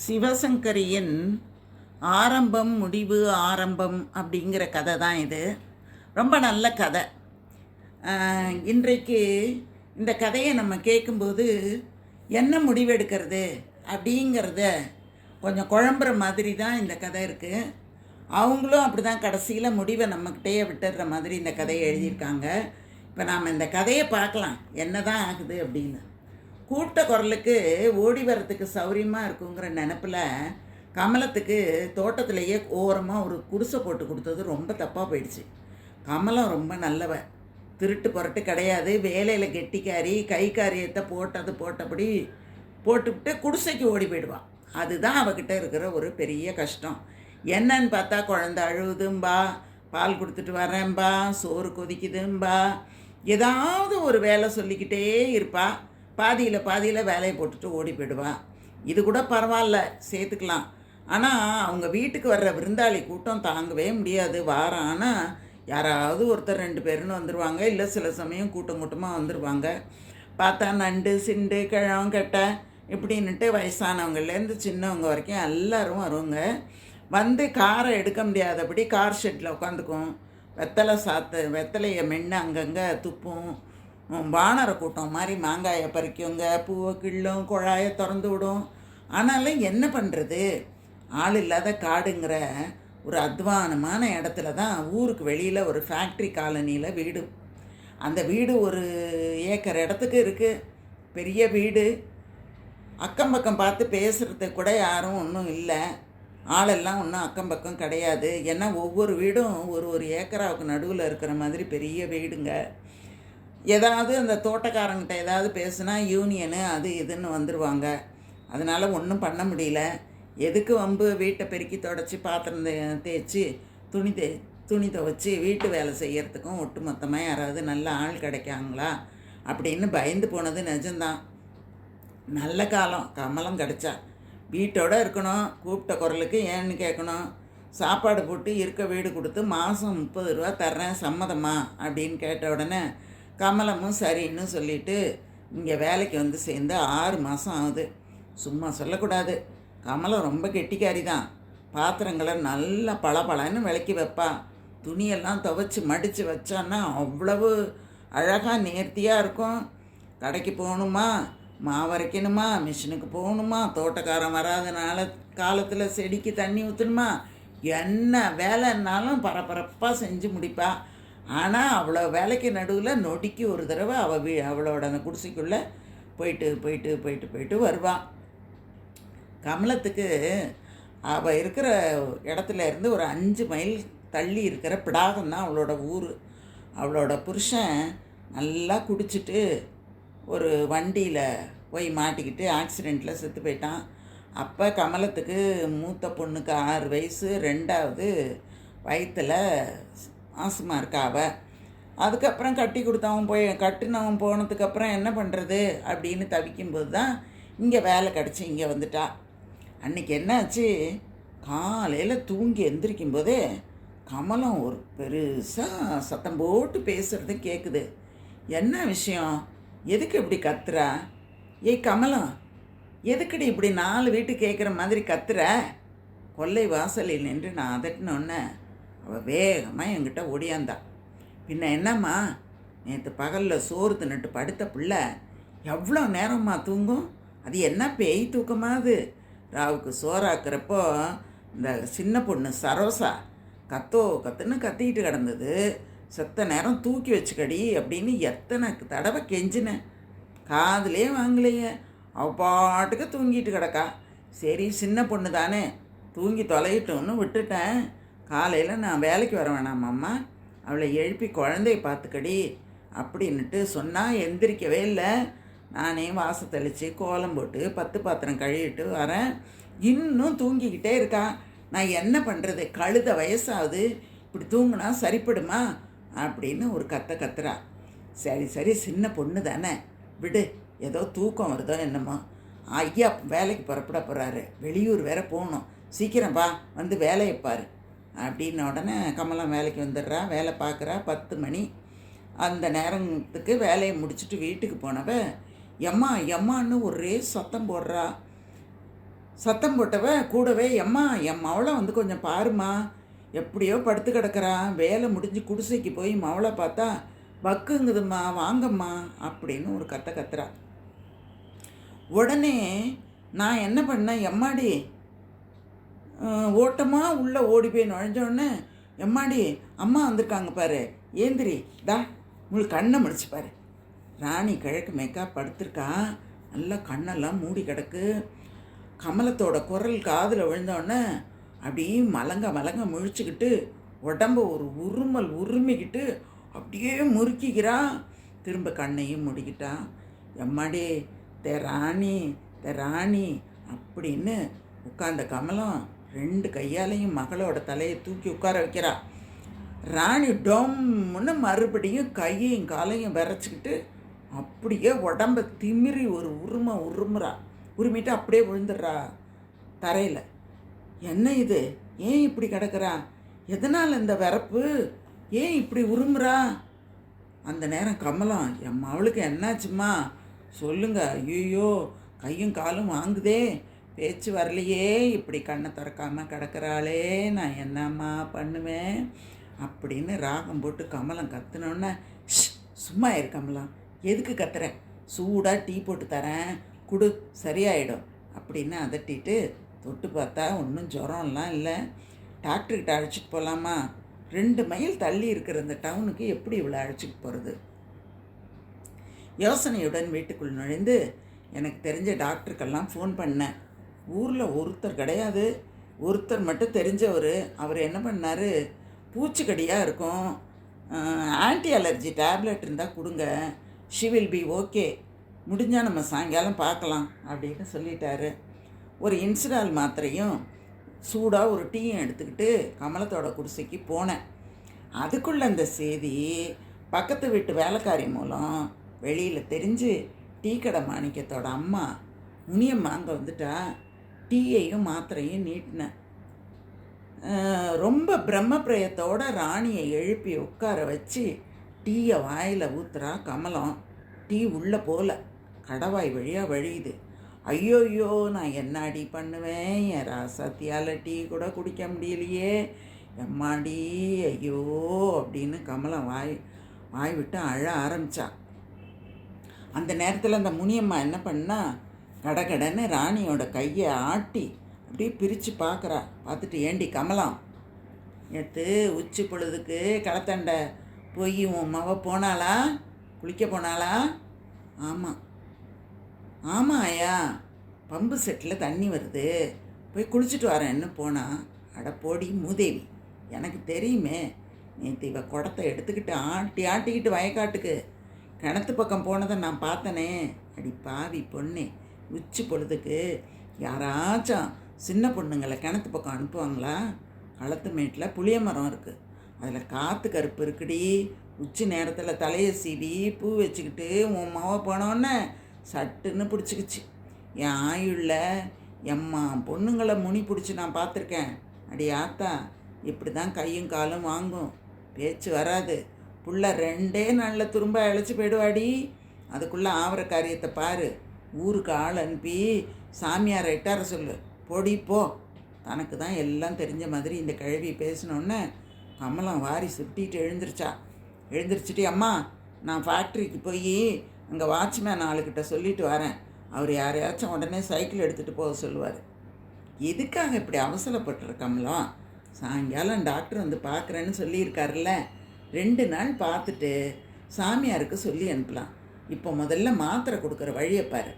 சிவசங்கரியின் ஆரம்பம் முடிவு ஆரம்பம் அப்படிங்கிற கதை தான் இது. ரொம்ப நல்ல கதை. இன்றைக்கு இந்த கதையை நம்ம கேட்கும்போது என்ன முடிவெடுக்கிறது அப்படிங்கிறத கொஞ்சம் குழம்புற மாதிரி தான் இந்த கதை இருக்குது. அவங்களும் அப்படி தான் கடைசியில் முடிவை நம்மக்கிட்டேயே விட்டுடுற மாதிரி இந்த கதையை எழுதியிருக்காங்க. இப்போ நாம் இந்த கதையை பார்க்கலாம் என்ன தான் ஆகுது அப்படின்னு. கூப்பிட்ட குரலுக்கு ஓடி வர்றதுக்கு சௌரியமாக இருக்குங்கிற நினப்பில் கமலத்துக்கு தோட்டத்திலேயே ஓரமாக ஒரு குடிசை போட்டு கொடுத்தது ரொம்ப தப்பாக போயிடுச்சு. கமலம் ரொம்ப நல்லவ, திருட்டு புரட்டு கிடையாது, வேலையில் கெட்டிக்காரி, கை காரியத்தை போட்டபடி போட்டுவிட்டு குடிசைக்கு ஓடி போயிடுவான். அதுதான் அவகிட்ட இருக்கிற ஒரு பெரிய கஷ்டம். என்னன்னு பார்த்தா குழந்த அழுகுதும்பா, பால் கொடுத்துட்டு வரேன்பா, சோறு கொதிக்குதும்பா, ஏதாவது ஒரு வேலை சொல்லிக்கிட்டே இருப்பா. பாதியில் வேலையை போட்டுட்டு ஓடி போயிடுவான். இது கூட பரவாயில்ல, சேர்த்துக்கலாம். ஆனால் அவங்க வீட்டுக்கு வர்ற விருந்தாளி கூட்டம் தாங்கவே முடியாது. வாரம் ஆனால் யாராவது ஒருத்தர் 2 பேருன்னு வந்துடுவாங்க, இல்லை சில சமயம் கூட்டமாக வந்துடுவாங்க. பார்த்தா நண்டு சிண்டு கிழவங்கட்டை இப்படின்னுட்டு வயசானவங்கலேருந்து சின்னவங்க வரைக்கும் எல்லோரும் வருவாங்க. வந்து காரை எடுக்க முடியாதபடி கார் ஷெட்டில் உட்காந்துக்கும். வெத்தலையை மென்று அங்கங்கே துப்பும். வானர கூட்டம் மாதிரி மாங்காயை பறிக்குங்க, பூவை கிள்ளும், குழாயை திறந்து விடும். ஆனாலும் என்ன பண்ணுறது, ஆள் இல்லாத காடுங்கிற ஒரு அத்வானமான இடத்துல தான் ஊருக்கு வெளியில் ஒரு ஃபேக்ட்ரி காலனியில் வீடு. அந்த வீடு 1 ஏக்கர் இடத்துக்கு இருக்குது, பெரிய வீடு. அக்கம் பக்கம் பார்த்து பேசுகிறதுக்கு கூட யாரும் ஒன்றும் இல்லை, ஆளெல்லாம் ஒன்றும் அக்கம் பக்கம் கிடையாது. ஏன்னா ஒவ்வொரு வீடும் ஒரு ஏக்கராவுக்கு நடுவில் இருக்கிற மாதிரி பெரிய வீடுங்க. ஏதாவது அந்த தோட்டக்காரங்கிட்ட ஏதாவது பேசுனா யூனியனு அது இதுன்னு வந்துடுவாங்க. அதனால் ஒன்றும் பண்ண முடியல. எதுக்கு வம்பு, வீட்டை பெருக்கி தொடச்சி பாத்திரம் தேய்ச்சி துணி துவைச்சி வீட்டு வேலை செய்கிறதுக்கும் ஒட்டு மொத்தமாக யாராவது நல்ல ஆள் கிடைக்காங்களா அப்படின்னு பயந்து போனது நிஜம்தான். நல்ல காலம் கமலம் கிடச்சா. வீட்டோடு இருக்கணும், கூப்பிட்ட குரலுக்கு ஏன்னு கேட்கணும், சாப்பாடு போட்டு இருக்க வீடு கொடுத்து மாதம் 30 ரூபா தர்றேன், சம்மதமா அப்படின்னு கேட்ட உடனே கமலமும் சரின்னு சொல்லிவிட்டு இங்கே வேலைக்கு வந்து சேர்ந்து 6 மாதம் ஆகுது. சும்மா சொல்லக்கூடாது, கமலம் ரொம்ப கெட்டிக்காரி தான். பாத்திரங்களை நல்லா பளபளன்னு விளக்கி வைப்பா. துணியெல்லாம் துவைச்சி மடித்து வச்சான்னா அவ்வளவு அழகாக நேர்த்தியாக இருக்கும். கடைக்கு போகணுமா, மாவரைக்கணுமா, மிஷினுக்கு போகணுமா, தோட்டக்காரன் வராதனால காலத்தில் செடிக்கு தண்ணி ஊற்றணுமா, என்ன வேலைன்னாலும் பரபரப்பாக செஞ்சு முடிப்பா. ஆனால் அவ்வளோ வேலைக்கு நடுவில் நொடிக்கு ஒரு தடவை அவளோட அந்த குடிசைக்குள்ளே போயிட்டு வருவாள். கமலத்துக்கு அவள் இருக்கிற இடத்துல இருந்து ஒரு 5 மைல் தள்ளி இருக்கிற பிடாகம் தான் அவளோட ஊர். அவளோட புருஷன் நல்லா குடிச்சிட்டு ஒரு வண்டியில் போய் மாட்டிக்கிட்டு ஆக்சிடெண்ட்டில் செத்து போயிட்டான். அப்போ கமலத்துக்கு மூத்த பொண்ணுக்கு 6 வயசு, 2வது வயிற்றில் மாசமாக இருக்கா அவள். அதுக்கப்புறம் கட்டினவன் போனதுக்கப்புறம் என்ன பண்ணுறது அப்படின்னு தவிக்கும்போது தான் இங்கே வேலை கிடச்சி இங்கே வந்துட்டா. அன்றைக்கி என்னாச்சு, காலையில் தூங்கி எந்திரிக்கும் போதே கமலம் ஒரு பெருசாக சத்தம் போட்டு பேசுகிறது கேட்குது. என்ன விஷயம், எதுக்கு இப்படி கத்துறா? ஏய் கமலம், எதுக்குடி இப்படி 4 வீட்டு கேட்குற மாதிரி கத்துற? கொல்லை வாசலில் நின்று நான் அதட்டினோன்னே அவள் வேகமாக என்கிட்ட ஓடியாந்தா. பின்ன என்னம்மா, நேற்று பகலில் சோறு தின்னுட்டு படுத்த பிள்ளை எவ்வளோ நேரம்மா தூங்கும்? அது என்ன பேய் தூக்கமாது? ராவுக்கு சோறாக்குறப்போ இந்த சின்ன பொண்ணு சரோசா கத்துன்னு கத்திக்கிட்டு கிடந்தது. செத்த நேரம் தூக்கி வச்சுக்கடி அப்படின்னு எத்தனை தடவை கெஞ்சினேன், காதுலே வாங்கலையே. அவள் பாட்டுக்கு தூங்கிட்டு கிடக்கா. சரி சின்ன பொண்ணு தானே, தூங்கி தொலையிட்டோன்னு விட்டுட்டேன். காலையில் நான் வேலைக்கு வர வேணாமாம்மா, அவளை எழுப்பி குழந்தைய பார்த்துக்கடி அப்படின்னுட்டு சொன்னால் எந்திரிக்கவே இல்லை. நானே வாசல் தெளித்து கோலம் போட்டு 10 பாத்திரம் கழுவிட்டு வரேன், இன்னும் தூங்கிக்கிட்டே இருக்கா. நான் என்ன பண்ணுறது, கழுத வயசாகுது, இப்படி தூங்குனா சரிப்படுமா அப்படின்னு ஒரு கத்துறா. சரி சின்ன பொண்ணு தானே விடு, ஏதோ தூக்கம் வருதோ என்னமோ. ஐயா வேலைக்கு புறப்பட போகிறாரு, வெளியூர் வேற போகணும், சீக்கிரம் வா வந்து வேலையை பாரு அப்படின்ன உடனே கமலம் வேலைக்கு வந்துடுறா. வேலை பார்க்குறா. 10 மணி. அந்த நேரத்துக்கு வேலையை முடிச்சுட்டு வீட்டுக்கு போனவ எம்மான்னு ஒரே சத்தம் போடுறா. சத்தம் போட்டவ கூடவே, எம்மா என் மவளை வந்து கொஞ்சம் பாருமா, எப்படியோ படுத்து கிடக்கிறான், வேலை முடிஞ்சு குடிசைக்கு போய் மவளை பார்த்தா பக்குங்குதும்மா, வாங்கம்மா அப்படின்னு ஒரு கத்துறா. உடனே நான் என்ன பண்ணேன், எம்மாடி ஓட்டமாக உள்ளே ஓடி போய் நுழைஞ்சோடனே, எம்மாடி அம்மா வந்திருக்காங்க பாரு, ஏந்திரி தா உங்களுக்கு கண்ணை முடிச்சு பாரு. ராணி கிழக்கு மேக்கப் படுத்திருக்கா, நல்லா கண்ணெல்லாம் மூடி கிடக்கு. கமலத்தோட குரல் காதில் விழுந்தோடனே அப்படியே மலங்க மலங்க முழிச்சுக்கிட்டு உடம்ப ஒரு உருமிக்கிட்டு அப்படியே முறுக்கிக்கிறான். திரும்ப கண்ணையும் முடிக்கிட்டான். எம்மாடி தே ராணி அப்படின்னு உட்கார்ந்த கமலம் 2 கையாலையும் மகளோட தலையை தூக்கி உட்கார வைக்கிறா. ராணி டொம்முன்னு மறுபடியும் கையையும் காலையும் விரைச்சிக்கிட்டு அப்படியே உடம்ப திமிரி ஒரு உருமுறா. உருமிட்டு அப்படியே விழுந்துடுறா தரையில். என்ன இது, ஏன் இப்படி கிடக்கிறா, எதனால் இந்த விரப்பு, ஏன் இப்படி உருமுறா? அந்த நேரம் கமலம், என் மவளுக்கு என்னாச்சும்மா சொல்லுங்க, ஐயோ கையும் காலும் வாங்குதே, பேச்சு வரலையே, இப்படி கண்ணை திறக்காமல் கிடக்கிறாளே, நான் என்னம்மா பண்ணுவேன் அப்படின்னு ராகம் போட்டு கமலம் கத்துனோன்னே, சும்மா இரு கமலம், எதுக்கு கத்துற, சூடாக டீ போட்டு தரேன் குடு, சரியாயிடும் அப்படின்னு அதட்டிட்டு தொட்டு பார்த்தா ஒன்றும் ஜுரம்லாம் இல்லை. டாக்டர்கிட்ட அழைச்சிட்டு போகலாமா, 2 மைல் தள்ளி இருக்கிற இந்த டவுனுக்கு எப்படி இவ்வளோ அழைச்சிட்டு போகிறது? யோசனையுடன் வீட்டுக்குள் நுழைந்து எனக்கு தெரிஞ்ச டாக்டருக்கெல்லாம் ஃபோன் பண்ணேன். ஊரில் ஒருத்தர் கிடையாது, ஒருத்தர் மட்டும் தெரிஞ்சவர். அவர் என்ன பண்ணார், பூச்சிக்கடியாக இருக்கும், ஆன்டி அலர்ஜி டேப்லெட் இருந்தால் கொடுங்க, ஷி வில் பி ஓகே, முடிஞ்சால் நம்ம சாயங்காலம் பார்க்கலாம் அப்படின்னு சொல்லிட்டாரு. ஒரு இன்சுடால் மாத்திரையும் சூடாக ஒரு டீயும் எடுத்துக்கிட்டு கமலத்தோட குடிசைக்கு போனேன். அதுக்குள்ளே அந்த செய்தி பக்கத்து வீட்டு வேலைக்காரி மூலம் வெளியில் தெரிஞ்சு டீ கடை மாணிக்கத்தோட அம்மா முனியம்மா அங்கே வந்துட்டா. டீயையும் மாத்திரையும் நீட்டினேன். ரொம்ப பிரம்மப்பிரயத்தோட ராணியை எழுப்பி உட்கார வச்சு டீயை வாயில் ஊத்துறா கமலம். டீ உள்ளே போல கடவாய் வழியாக வழியுது. ஐயோயோ நான் என்ன அடி பண்ணுவேன், என் ராசாத்தியால் டீ கூட குடிக்க முடியலையே, எம்மாடி ஐயோ அப்படின்னு கமலம் வாய் விட்டு அழ ஆரம்பித்தா. அந்த நேரத்தில் அந்த முனியம்மா என்ன பண்ணா, கடகடன்னு ராணியோட கையை ஆட்டி அப்படியே பிரித்து பார்க்குறா. பார்த்துட்டு, ஏண்டி கமலம், நேற்று உச்சி பொழுதுக்கு களத்தண்டை போய் உன் மவ போனாளா, குளிக்க போனாளா? ஆமாம் ஐயா, பம்பு செட்டில் தண்ணி வருது, போய் குளிச்சுட்டு வரேன்னு போனா. அட போடி மூதேவி, எனக்கு தெரியுமே, நேற்று இவ குடத்தை எடுத்துக்கிட்டு ஆட்டிக்கிட்டு வயக்காட்டுக்கு கிணத்து பக்கம் போனதை நான் பார்த்தனே. அடி பாவி பொண்ணு, உச்சி பொழுதுக்கு யாராச்சும் சின்ன பொண்ணுங்களை கிணத்து பக்கம் அனுப்புவாங்களா? களத்து மேட்டில் புளிய மரம் இருக்குது, அதில் காற்று கருப்பு இருக்குடி. உச்சி நேரத்தில் தலையை சீவி பூ வச்சுக்கிட்டு உன் மாவை போனோன்னே சட்டுன்னு பிடிச்சிக்கிச்சு. என் ஆயுள்ள எம்மா பொண்ணுங்களை முனி பிடிச்சி நான் பார்த்துருக்கேன். அடி ஆத்தா, இப்படி தான் கையும் காலும் வாங்கும், பேச்சு வராது. புள்ள 2 நாளில் திரும்ப அழைச்சி போயிடுவாடி. அதுக்குள்ளே ஆவற காரியத்தை பாரு. ஊருக்கு ஆள் அனுப்பி சாமியாரை இட்டார சொல்லு, பொடி போ. தனக்கு தான் எல்லாம் தெரிஞ்ச மாதிரி இந்த கிழவி பேசினோன்னே கமலம் வாரி சுட்டிட்டு எழுந்திரிச்சிட்டு, அம்மா நான் ஃபேக்ட்ரிக்கு போய் அங்கே வாட்ச்மேன் ஆளுக்கிட்ட சொல்லிட்டு வரேன், அவர் யாரையாச்சும் உடனே சைக்கிள் எடுத்துகிட்டு போக சொல்லுவார். எதுக்காக இப்படி அவசரப்பட்டுரு கமலம்? சாயங்காலம் டாக்டர் வந்து பார்க்குறேன்னு சொல்லியிருக்காருல்ல, 2 நாள் பார்த்துட்டு சாமியாருக்கு சொல்லி அனுப்பலாம். இப்போ முதல்ல மாத்திரை கொடுக்குற வழியை பாரு.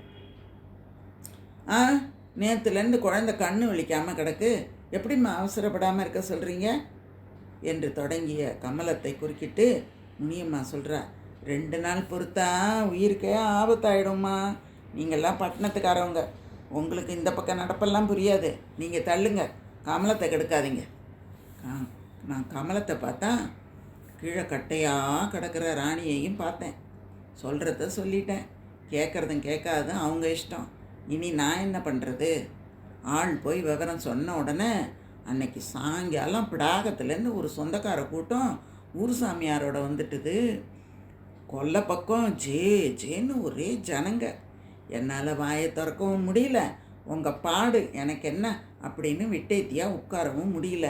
நேற்றுலேருந்து குழந்தை கண்ணு விழிக்காமல் கிடக்கு, எப்படிம்மா அவசரப்படாமல் இருக்க சொல்கிறீங்க என்று தொடங்கிய கமலத்தை குறுக்கிட்டு முனியம்மா சொல்கிறா, 2 நாள் பொறுத்தா உயிருக்கே ஆபத்தாயிடும்மா. நீங்கள்லாம் பட்டணத்துக்காரவங்க, உங்களுக்கு இந்த பக்கம் நடப்பெல்லாம் புரியாது, நீங்கள் தள்ளுங்க, கமலத்தை கெடுக்காதீங்க. நான் கமலத்தை பார்த்தா கீழே கட்டையாக கிடக்கிற ராணியையும் பார்த்தேன். சொல்கிறத சொல்லிட்டேன், கேட்குறதும் கேட்காதும் அவங்க இஷ்டம். இனி நான் என்ன பண்ணுறது? ஆள் போய் விவரம் சொன்ன உடனே அன்னைக்கு சாயங்காலம் பிடாகத்துலேருந்து ஒரு சொந்தக்கார கூட்டம் ஊர் சாமியாரோட வந்துட்டுது. கொல்லை பக்கம் ஜேன்னு ஒரே ஜனங்க. என்னால் வாயை திறக்கவும் முடியல, உங்கள் பாடு எனக்கு என்ன அப்படின்னு விட்டேத்தியாக உட்காரவும் முடியல.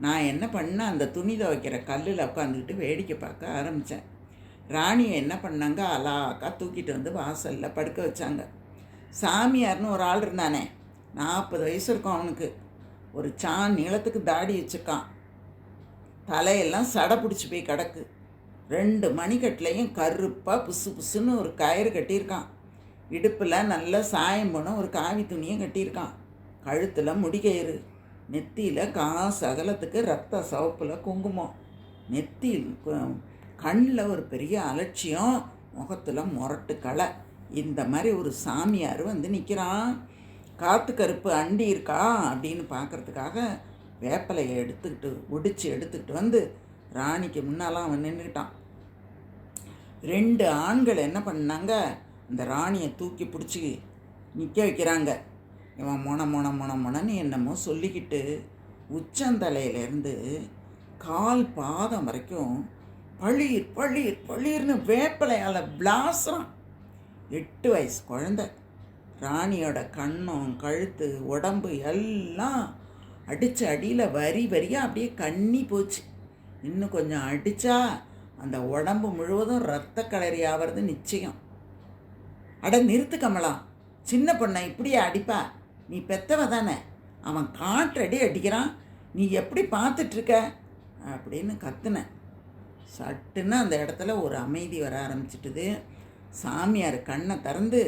நான் என்ன பண்ணேன், அந்த துணி துவைக்கிற கல்லில் உட்காந்துக்கிட்டு வேடிக்கை பார்க்க ஆரம்பித்தேன். ராணியை என்ன பண்ணாங்க, அலாக்கா தூக்கிட்டு வந்து வாசலில் படுக்க வச்சாங்க. சாமியார்னு ஒரு ஆள் இருந்தானே, 40 வயசு இருக்கும் அவனுக்கு. ஒரு சான் நீளத்துக்கு தாடி வச்சுருக்கான். தலையெல்லாம் சடை பிடிச்சி போய் கிடக்கு. 2 மணிக்கட்டுலையும் கருப்பாக புசு புசுன்னு ஒரு கயிறு கட்டியிருக்கான். இடுப்பில் நல்ல சாயம் போன ஒரு காவி துணியும் கட்டியிருக்கான். கழுத்தில் முடிக்கயிறு. நெத்தியில் காசு அகலத்துக்கு ரத்த சிவப்பில் குங்குமம். நெத்தியில் கண்ணில் ஒரு பெரிய அலட்சியம், முகத்தில் முரட்டு களை. இந்த மாதிரி ஒரு சாமியார் வந்து நிற்கிறான். காற்று கருப்பு அண்டி இருக்கா அப்படின்னு பார்க்குறதுக்காக வேப்பலையை ஒடிச்சு எடுத்துக்கிட்டு வந்து ராணிக்கு முன்னாலாம் அவன் நின்றுக்கிட்டான். 2 ஆண்கள் என்ன பண்ணாங்க, அந்த ராணியை தூக்கி பிடிச்சி நிற்க வைக்கிறாங்க. இவன் மொனன்னு என்னமோ சொல்லிக்கிட்டு உச்சந்தலையிலேருந்து கால் பாதம் வரைக்கும் பளீர்னு வேப்பலையால் பிளாஸான். 8 வயசு குழந்தை. ராணியோட கண்ணம், கழுத்து, உடம்பு எல்லாம் அடித்த அடியில் வரியாக அப்படியே கண்ணி போச்சு. இன்னும் கொஞ்சம் அடித்தா அந்த உடம்பு முழுவதும் இரத்த களரி ஆகிறது நிச்சயம். அட நிறுத்து கமலா, சின்ன பொண்ணை இப்படியே அடிப்பா? நீ பெத்தவ தானே. அவன் காற்றடி அடிக்கிறான், நீ எப்படி பார்த்துட்ருக்க அப்படின்னு கத்துனேன். சட்டுன்னு அந்த இடத்துல ஒரு அமைதி வர ஆரம்பிச்சிட்டுது. சாமியார் கண்ணை திறந்து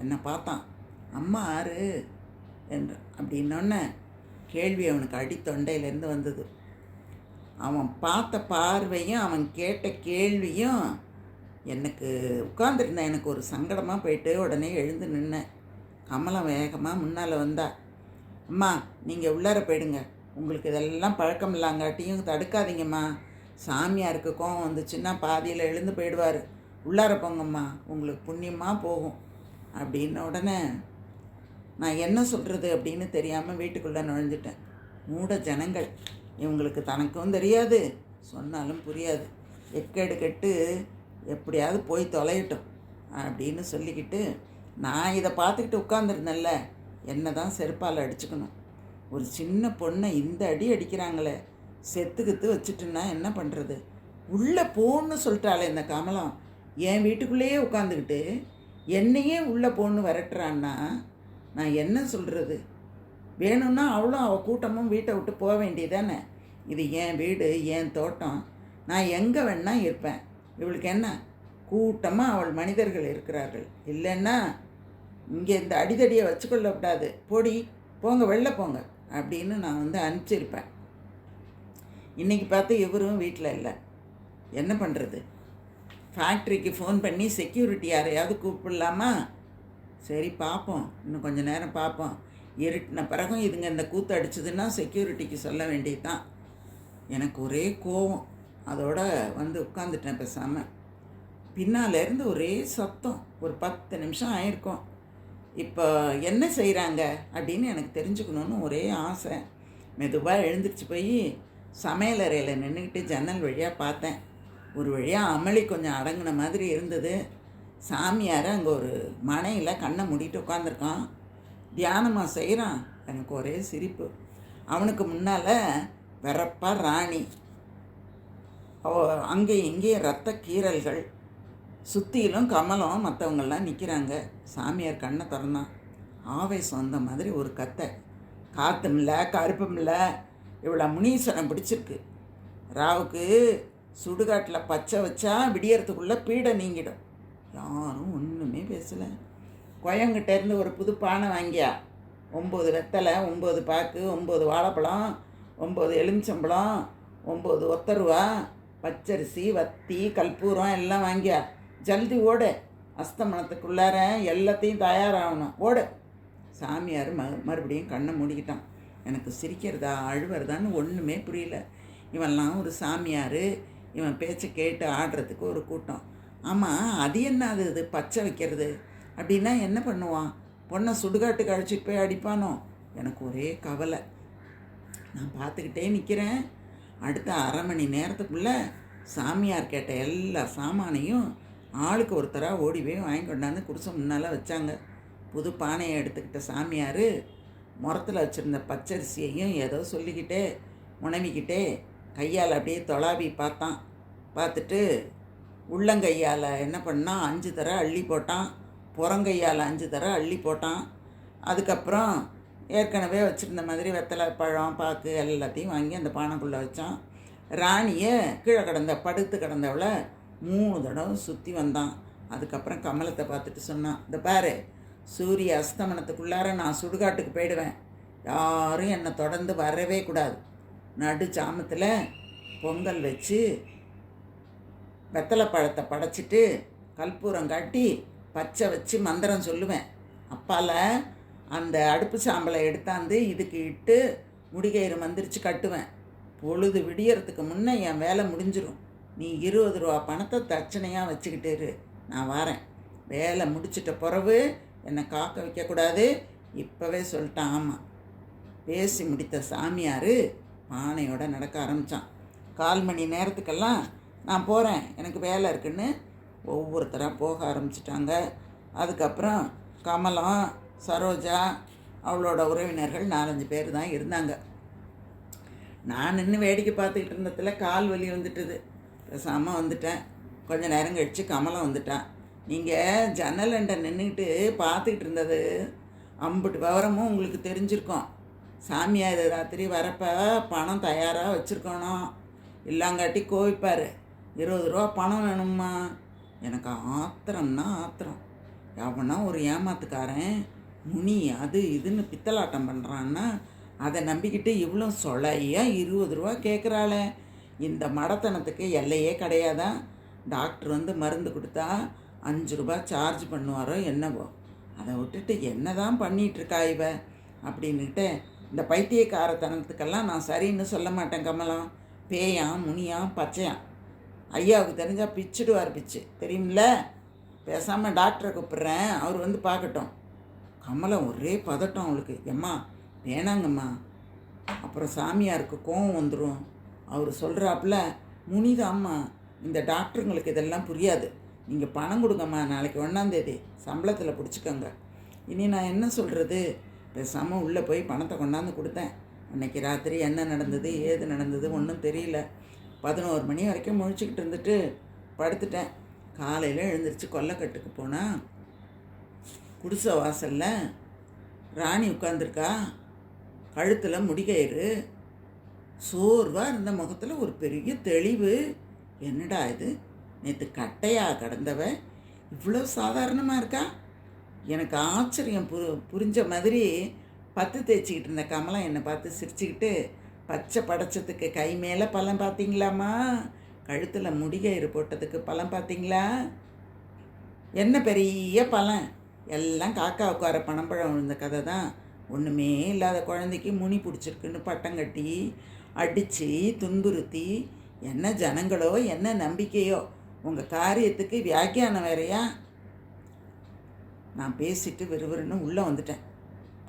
என்னை பார்த்தான். அம்மா ஆறு என்று அப்படின்னோடனே கேள்வி அவனுக்கு அடித்தொண்டையிலேருந்து வந்தது. அவன் பார்த்த பார்வையும் அவன் கேட்ட கேள்வியும் எனக்கு உட்காந்துருந்தேன். எனக்கு ஒரு சங்கடமாக போயிட்டு உடனே எழுந்து நின்னேன். கமலம் வேகமாக முன்னால் வந்தா. அம்மா, நீங்கள் உள்ளார போயிடுங்க, உங்களுக்கு இதெல்லாம் பழக்கம் இல்லாங்காட்டியும் தடுக்காதீங்கம்மா. சாமியாருக்கு கோவம் வந்துச்சுன்னா பாதியில் எழுந்து போயிடுவார். உள்ளார போங்கம்மா, உங்களுக்கு புண்ணியமாக போகும் அப்படின்ன உடனே நான் என்ன சொல்கிறது அப்படின்னு தெரியாமல் வீட்டுக்குள்ளே நுழைஞ்சிட்டேன். மூட ஜனங்கள், இவங்களுக்கு தனக்கும் தெரியாது, சொன்னாலும் புரியாது, எக்கேடு கெட்டு எப்படியாவது போய் தொலையட்டும் அப்படின்னு சொல்லிக்கிட்டு நான் இதை பார்த்துக்கிட்டு உட்காந்துருந்தேன்ல, என்ன தான் செருப்பால் அடிச்சுக்கணும். ஒரு சின்ன பொண்ணை இந்த அடி அடிக்கிறாங்களே, செத்துக்கித்து வச்சுட்டுன்னா என்ன பண்ணுறது? உள்ளே போன்னு சொல்லிட்டாளே இந்த கமலம், என் வீட்டுக்குள்ளேயே உட்காந்துக்கிட்டு என்னையே உள்ளே போன்னு விரட்டுறான்னா நான் என்ன சொல்கிறது? வேணும்னா அவளும் அவள் கூட்டமும் வீட்டை விட்டு போக வேண்டியதானே. இது என் வீடு, என் தோட்டம், நான் எங்கே வேணா இருப்பேன். இவளுக்கு என்ன? கூட்டமாக அவள் மனிதர்கள் இருக்கிறார்கள், இல்லைன்னா இங்கே இந்த அடிதடியை வச்சுக்கொள்ளக்கூடாது, போங்க வெளில போங்க அப்படின்னு நான் வந்து அனுப்பிச்சிருப்பேன். இன்றைக்கி பார்த்து இவரும் வீட்டில் இல்லை. என்ன பண்ணுறது? ஃபேக்ட்ரிக்கு ஃபோன் பண்ணி செக்யூரிட்டி யாரையாவது கூப்பிடலாமா? சரி பார்ப்போம், இன்னும் கொஞ்சம் நேரம் பார்ப்போம். இருட்டின பிறகும் இதுங்க இந்த கூத்து அடிச்சதுன்னா செக்யூரிட்டிக்கு சொல்ல வேண்டியது தான். எனக்கு ஒரே கோவம். அதோட வந்து உட்காந்துட்டேன் பேசாமல். பின்னாலேருந்து ஒரே சத்தம். ஒரு 10 நிமிஷம் ஆயிருக்கும். இப்போ என்ன செய்கிறாங்க அப்படின்னு எனக்கு தெரிஞ்சுக்கணுன்னு ஒரே ஆசை. மெதுவாக எழுந்திரிச்சு போய் சமையலறையில் நின்றுக்கிட்டு ஜன்னல் வழியாக பார்த்தேன். ஒரு வழியாக அமளி கொஞ்சம் அடங்கின மாதிரி இருந்தது. சாமியார் அங்கே ஒரு மனையில் கண்ணை மூடிட்டு உட்காந்துருக்கான், தியானமாக செய்கிறான். எனக்கு ஒரே சிரிப்பு. அவனுக்கு முன்னால் வெறப்பா ராணி, அங்கேயும் இங்கேயும் ரத்த கீறல்கள், சுற்றிலும் கமலம் மற்றவங்கெல்லாம் நிற்கிறாங்க. சாமியார் கண்ணை திறந்தான். ஆவேசம் வந்த மாதிரி ஒரு கத்தை. காற்றும் இல்லை, கருப்பும் இல்லை, இவ்வளோ முனீஸ்வரன் பிடிச்சிருக்கு. ராவுக்கு சுடுகாட்டில் பச்சை வச்சா விடியறதுக்குள்ளே பீடை நீங்கிடும். யாரும் ஒன்றுமே பேசலை. கோயங்கிட்டேருந்து ஒரு புது பானை வாங்கியா, 9 வெத்தலை, 9 பாக்கு, 9 வாழைப்பழம், 9 எலுமிச்சம்பழம், 9 ஒத்தருவா, பச்சரிசி, வத்தி, கற்பூரம் எல்லாம் வாங்கியா. ஜல்தி ஓடு, அஸ்தமனத்துக்குள்ளார எல்லாத்தையும் தயாராகணும், ஓடு. சாமியார் மறுபடியும் கண்ணை மூடிக்கிட்டான். எனக்கு சிரிக்கிறதா அழுவுறதான்னு ஒன்றுமே புரியல. இவன்லாம் ஒரு சாமியார், இவன் பேச்சை கேட்டு ஆடுறதுக்கு ஒரு கூட்டம். ஆமாம், அது என்ன இது பச்சை வைக்கிறது அப்படின்னா என்ன பண்ணுவான்? பொண்ணை சுடுகாட்டுக்கு அழைச்சிட்டு போய் அடிப்பானோ? எனக்கு ஒரே கவலை. நான் பார்த்துக்கிட்டே நிற்கிறேன். அடுத்த அரை மணி நேரத்துக்குள்ளே சாமியார் கேட்ட எல்லா சாமானையும் ஆளுக்கு ஒருத்தராக ஓடி போய் வாங்கி கொண்டாந்து குடிசை முன்னால் வச்சாங்க. புது பானையை எடுத்துக்கிட்ட சாமியார் முரத்தில் வச்சுருந்த பச்சரிசியையும் ஏதோ சொல்லிக்கிட்டே முனவிக்கிட்டே கையால் அப்படியே தொலாவி பார்த்தான். பார்த்துட்டு உள்ளங்கையால் என்ன பண்ணான், 5 தர அள்ளி போட்டான். புறங்கையால் 5 தர அள்ளி போட்டான். அதுக்கப்புறம் ஏற்கனவே வச்சுருந்த மாதிரி வெத்தலை, பழம், பாக்கு எல்லாத்தையும் வாங்கி அந்த பானைக்குள்ளே வச்சான். ராணியை கீழே படுத்து கிடந்தவளை 3 தடவை சுற்றி வந்தான். அதுக்கப்புறம் கமலத்தை பார்த்துட்டு சொன்னான், இந்த பாரு, சூரிய அஸ்தமனத்துக்குள்ளார நான் சுடுகாட்டுக்கு போயிடுவேன். யாரும் என்னை தொடர்ந்து வரவே கூடாது. நடு சாமத்தில் பொங்கல் வச்சு வெத்தலை பழத்தை படைச்சிட்டு கற்பூரம் காட்டி பச்சை வச்சு மந்திரம் சொல்லுவேன். அப்பால் அந்த அடுப்பு சாம்பலை எடுத்தாந்து இதுக்கு இட்டு முடிகயிறு மந்திரிச்சு கட்டுவேன். பொழுது விடியறதுக்கு முன்னே என் வேலை முடிஞ்சிடும். நீ 20 ரூபா பணத்தை தட்சணையாக வச்சுக்கிட்டேரு, நான் வரேன். வேலை முடிச்சிட்ட பிறகு என்னை காக்க வைக்கக்கூடாது, இப்போவே சொல்லிட்டான். ஆமாம். பேசி முடித்த சாமியார் பானையோடு நடக்க ஆரம்பித்தான். 1/4 மணி நேரத்துக்கெல்லாம் நான் போகிறேன், எனக்கு வேலை இருக்குன்னு ஒவ்வொருத்தராக போக ஆரம்பிச்சிட்டாங்க. அதுக்கப்புறம் கமலம், சரோஜா, அவளோட உறவினர்கள் 4-5 பேர் தான் இருந்தாங்க. நான் நின்று வேடிக்கை பார்த்துக்கிட்டு இருந்ததில் கால் வலி வந்துட்டுது. பேசாமல் வந்துட்டேன். கொஞ்சம் நேரம் கழித்து கமலம் வந்துட்டான். நீங்கள் ஜன்னலண்டை நின்றுக்கிட்டு பார்த்துக்கிட்டு இருந்தது அம்புட்டு விவரமும் உங்களுக்கு தெரிஞ்சிருக்கோம். சாமியார் ராத்திரி வரப்போ பணம் தயாராக வச்சுருக்கணும், இல்லாங்காட்டி கோவிப்பார். 20 ரூபா பணம் வேணும்மா. எனக்கு ஆத்திரம்னா ஆத்திரம். எவனா ஒரு ஏமாத்துக்காரன் முனி அது இதுன்னு பித்தலாட்டம் பண்ணுறான்னா அதை நம்பிக்கிட்டு இவ்வளோ சொலையாக 20 ரூபா கேட்குறாளே. இந்த மடத்தனத்துக்கு எல்லையே கிடையாதான். டாக்டர் வந்து மருந்து கொடுத்தா 5 ரூபா சார்ஜ் பண்ணுவாரோ என்னவோ. அதை விட்டுட்டு என்ன தான் பண்ணிகிட்ருக்கா இவ அப்படின்னுட்டு இந்த பைத்தியக்காரத்தனத்துக்கெல்லாம் நான் சரின்னு சொல்ல மாட்டேன் கமலம். பேயாம், முனியாம், பச்சையாம். ஐயாவுக்கு தெரிஞ்சால் பிச்சுடுவார், பிச்சு தெரியுமில்ல. பேசாமல் டாக்டரை கூப்பிட்றேன், அவர் வந்து பார்க்கட்டும். கமலம் ஒரே பதட்டம் அவளுக்கு. எம்மா வேணாங்கம்மா, அப்புறம் சாமியாருக்கு கோவம் வந்துடும். அவர் சொல்கிறாப்புல, முனிதாம்மா, இந்த டாக்டருங்களுக்கு இதெல்லாம் புரியாது. நீங்கள் பணம் கொடுங்கம்மா, நாளைக்கு 1ஆம் தேதி சம்பளத்தில் பிடிச்சிக்கோங்க. இனி நான் என்ன சொல்கிறது? பேசாமல் உள்ளே போய் பணத்தை கொண்டாந்து கொடுத்தேன். அன்றைக்கி ராத்திரி என்ன நடந்தது ஏது நடந்தது ஒன்றும் தெரியல. 11 மணி வரைக்கும் முழிச்சிக்கிட்டு இருந்துட்டு படுத்துட்டேன். காலையில் எழுந்திரிச்சு கொல்லைக்கட்டுக்கு போனால் குடிசை வாசலில் ராணி உட்காந்துருக்கா. கழுத்தில் முடிகயிறு, சோர்வாக இருந்த முகத்தில் ஒரு பெரிய தெளிவு. என்னடா இது, நேற்று கட்டையாக கிடந்தவ இவ்வளோ சாதாரணமாக இருக்கா? எனக்கு ஆச்சரியம் புரிஞ்ச மாதிரி பத்து தேய்ச்சிக்கிட்டு இருந்த கமலம் என்னை பார்த்து சிரிச்சுக்கிட்டு, பச்சை படைச்சதுக்கு கை மேலே பழம் பார்த்தீங்களாம்மா, கழுத்தில் முடிகயிறு போட்டதுக்கு பழம் பார்த்தீங்களா? என்ன பெரிய பழம், எல்லாம் காக்கா உட்கார பணம்பழம் விழுந்த கதை தான். ஒன்றுமே இல்லாத குழந்தைக்கு முனி பிடிச்சிருக்குன்னு பட்டம் கட்டி அடித்து துன்புறுத்தி, என்ன ஜனங்களோ என்ன நம்பிக்கையோ, உங்கள் காரியத்துக்கு வியாக்கியானம் வேறையா? நான் பேசிட்டு விறுவிறுன்னு உள்ளே வந்துட்டேன்.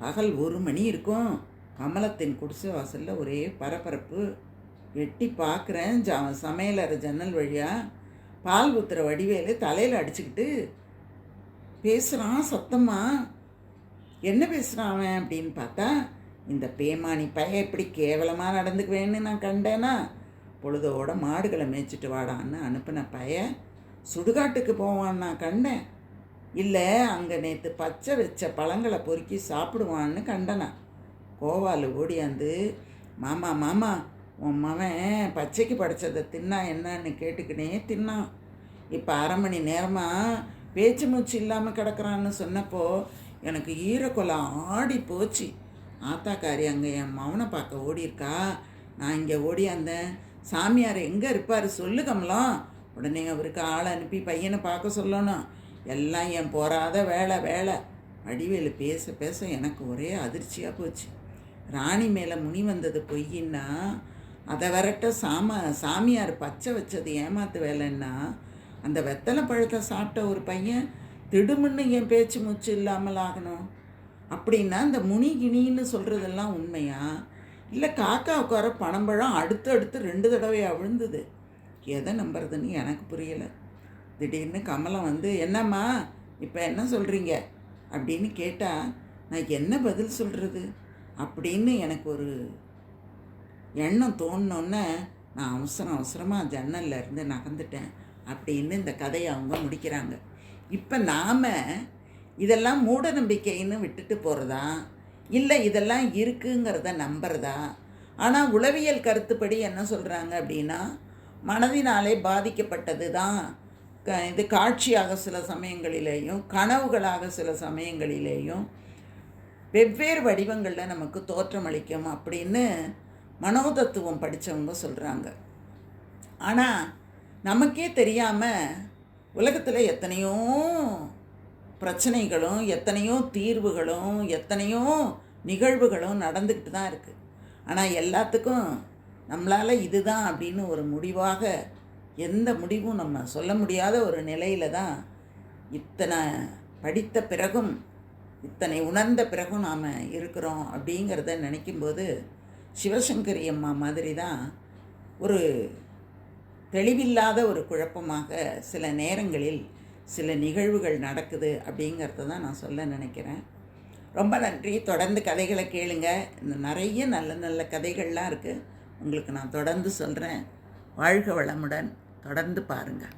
பகல் 1 மணி இருக்கும். கமலத்தின் குடிசை வாசலில் ஒரே பரபரப்பு. எட்டி பார்க்குறேன், சமையலறை ஜன்னல் வழியாக பால் ஊற்றுற வடிவேலு தலையில் அடிச்சுக்கிட்டு பேசுகிறான் சத்தமாக. என்ன பேசுகிறான் அவன் அப்படின்னு பார்த்தா, இந்த பேமானி பையன் எப்படி கேவலமாக நடந்துக்குவேன்னு நான் கண்டேனா, பொழுதோட மாடுகளை மேய்ச்சிட்டு வாடான்னு அனுப்பின பையன் சுடுகாட்டுக்கு போவான்னு நான் கண்டேன். இல்லை, அங்கே நேற்று பச்சை வச்ச பழங்களை பொறுக்கி சாப்பிடுவான்னு கண்டனா. கோவால் ஓடியாந்து, மாமா மாமா, உன் மவன் பச்சைக்கு படைச்சதை தின்னா என்னன்னு கேட்டுக்கினே தின்னான். இப்போ 1/2 மணி நேரமாக பேச்சு மூச்சு இல்லாமல் கிடக்குறான்னு சொன்னப்போ எனக்கு ஈரக்கொலை ஆடி போச்சு. ஆத்தாக்காரி அங்கே என் மவனை பார்க்க ஓடியிருக்கா. நான் இங்கே ஓடியாந்தேன். சாமியார் எங்கே இருப்பார் சொல்லு கமலம். உடனே அவருக்கு ஆளை அனுப்பி பையனை பார்க்க சொல்லணும். எல்லாம் என் போராத வேலை. வடிவேலு பேச பேச எனக்கு ஒரே அதிர்ச்சியாக போச்சு. ராணி மேலே முனி வந்தது பொய்யின்னா, அதை விரட்ட சாமியார் பச்சை வச்சது ஏமாத்து வேலைன்னா, அந்த வெத்தலை பழத்தை சாப்பிட்ட ஒரு பையன் திடுமுன்னு என் பேச்சு மூச்சு இல்லாமல் ஆகணும் அப்படின்னா, இந்த முனி கிணின்னு சொல்கிறதெல்லாம் உண்மையா? இல்லை காக்கா உட்கார பனம்பழம் அடுத்து 2 தடவையாக விழுந்தது? எதை நம்புறதுன்னு எனக்கு புரியலை. திடீர்னு கமலம் வந்து, என்னம்மா இப்போ என்ன சொல்கிறீங்க? அப்படின்னு கேட்டால் நான் என்ன பதில் சொல்கிறது அப்படின்னு எனக்கு ஒரு எண்ணம் தோணுனோன்னே நான் அவசரமாக ஜன்னல்ல இருந்து நகர்ந்துட்டேன் அப்படின்னு இந்த கதையை அவங்க முடிக்கிறாங்க. இப்போ நாம் இதெல்லாம் மூட நம்பிக்கைன்னு விட்டுட்டு போகிறதா, இல்லை இதெல்லாம் இருக்குங்கிறத நம்புறதா? ஆனால் உளவியல் கருத்துப்படி என்ன சொல்கிறாங்க அப்படின்னா, மனதினாலே பாதிக்கப்பட்டது தான் இது காட்சியாக சில சமயங்களிலேயும் கனவுகளாக சில சமயங்களிலேயும் வெவ்வேறு வடிவங்களில் நமக்கு தோற்றமளிக்கும் அப்படின்னு மனோதத்துவம் படித்தவங்க சொல்கிறாங்க. ஆனால் நமக்கே தெரியாமல் உலகத்தில் எத்தனையோ பிரச்சனைகளும் எத்தனையோ தீர்வுகளும் எத்தனையோ நிகழ்வுகளும் நடந்துக்கிட்டு தான் இருக்குது. ஆனால் எல்லாத்துக்கும் நம்மளால் இதுதான் அப்படின்னு ஒரு முடிவாக எந்த முடிவும் நம்ம சொல்ல முடியாத ஒரு நிலையில் தான் இத்தனை படித்த பிறகும் இத்தனை உணர்ந்த பிறகும் நாம் இருக்கிறோம் அப்படிங்கிறத நினைக்கும்போது சிவசங்கரி அம்மா மாதிரி தான் ஒரு தெளிவில்லாத ஒரு குழப்பமாக சில நேரங்களில் சில நிகழ்வுகள் நடக்குது அப்படிங்கிறத தான் நான் சொல்ல நினைக்கிறேன். ரொம்ப நன்றி. தொடர்ந்து கதைகளை கேளுங்க. இந்த நிறைய நல்ல நல்ல கதைகள்லாம் இருக்குது, உங்களுக்கு நான் தொடர்ந்து சொல்கிறேன். வாழ்க வளமுடன். தொடர்ந்து பாருங்கள்.